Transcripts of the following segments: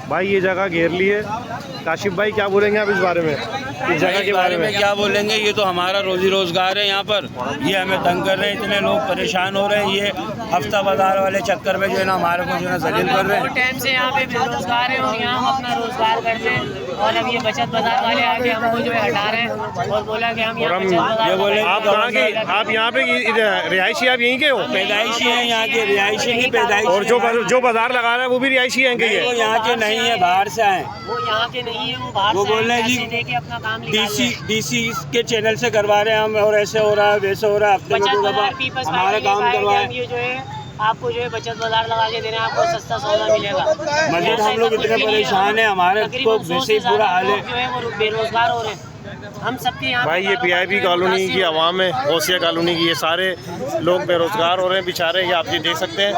भाई ये जगह घेर ली है। काशिफ भाई क्या बोलेंगे आप इस बारे में, इस जगह के बारे में? क्या बोलेंगे, ये तो हमारा रोजी रोजगार है यहाँ पर। ये हमें तंग कर रहे हैं, इतने लोग परेशान हो रहे हैं। ये हफ्ता बाजार वाले चक्कर में जो है ना हमारे को जो है जलील कर रहे हैं। टाइम से यहाँ पे बेरोजगार है और यहाँ हम अपना रोजगार करते हैं। और अब ये बचत बाजार वाले आके हमको जो है हटा रहे हैं और बोला कि हम ये बोले आप कहाँ के, आप यहाँ पे रिहायशी, आप यहीं के हो? पैदाइशी है यहाँ के, रिहायशी नहीं पैदाइशी। और जो बाजार लगा रहा है वो भी रिहायशी है? वो यहाँ के नहीं है, बाहर से आए। वो यहाँ के नहीं है, वो बाहर वो बोल रहे हैं जी अपना काम डीसी के चैनल से करवा रहे हैं हम, और ऐसे हो रहा है वैसे हो रहा है। हफ्ते में हमारा काम करवाए। ये जो है आपको जो है बचत बाजार लगा के देने, आपको सस्ता सौदा मिलेगा। मजीद हम लोग इतने परेशान हैं, हमारे को वैसे ही बुरा हाल है। जो है वो बेरोजगार हो रहे हैं। हम सबके यहाँ भाई ये पीआईबी कॉलोनी की आवाम है, गौसिया कॉलोनी की, ये सारे लोग बेरोजगार हो रहे हैं बेचारे। ये आप ये देख सकते हैं।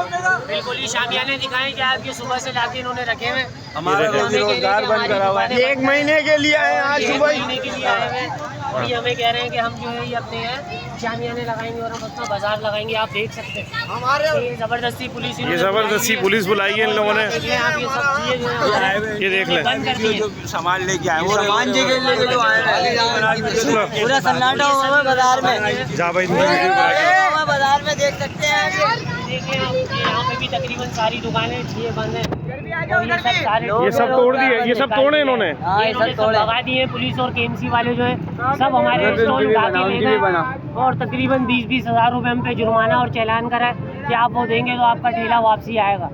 बिल्कुल ही शामियाने दिखाएं कि आपके सुबह से लाके इन्होंने रखे हुए। हमारा रोजगार बंद करा हुआ है। 1 महीने के लिए आए, आज सुबह महीने के लिए आए हुए। और ये हमें कह रहे हैं कि हम जो है ये अपने शामियाने लगाएंगे और हम अपना बाजार लगाएंगे। आप देख सकते हैं हमारे जबरदस्ती पुलिस, ये जबरदस्ती पुलिस बुलाई है इन लोगों ने। आप ये सब चीजें जो है ये देख लें, बंद कर दी है। सामान लेके आए, वो सामान लेके जो आए पूरा सन्नाटा हुआ है बाजार में। जा भाई बाजार में देख सकते हैं। देखिए आप यहाँ पे भी तकरीबन सारी दुकानें बंद हैं। ये सब तोड़ दिए, ये सब तोड़े इन्होंने। ये सब भगा दिए पुलिस और केएमसी वाले जो है सब हमारे स्टॉल उठा के ले गए और तकरीबन 20-20 हज़ार रुपए हम पे जुर्माना और चालान करा है कि आप वो देंगे तो आपका ठेला वापसी आएगा।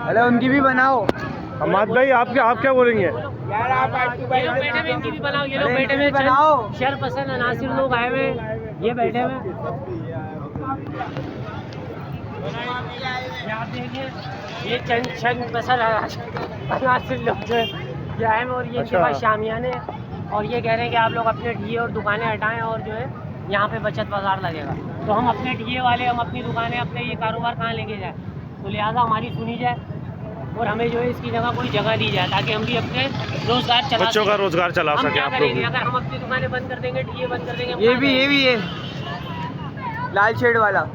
अरे उनकी भी बनाओ। अहमद भाई आप क्या बोलेंगे? ये लोग बैठे में, इनकी भी बनाओ। ये लोग बैठे में बनाओ, शरपसंद अनासिर लोग आए हुए, ये बैठे हुए। आप देखिए ये चंद पसंद अनासिर लोग जो है ये आए हैं और ये इनके पास शामियाने हैं और ये कह रहे हैं कि आप लोग अपने ठिये और दुकानें हटाएं और जो है यहाँ पे बचत बाजार लगेगा। तो हम अपने ठिये वाले, हम अपनी दुकानें, अपने ये कारोबार कहाँ लेके जाए? तो लिहाजा हमारी सुनी जाए और हमें जो है इसकी जगह कोई जगह दी जाए ताकि हम भी अपने रोजगार चला, बच्चों का रोजगार चला सके। आप लोग अगर हम अपनी दुकानें बंद कर देंगे, ठिये बंद कर देंगे। ये भी है लाल शेड वाला।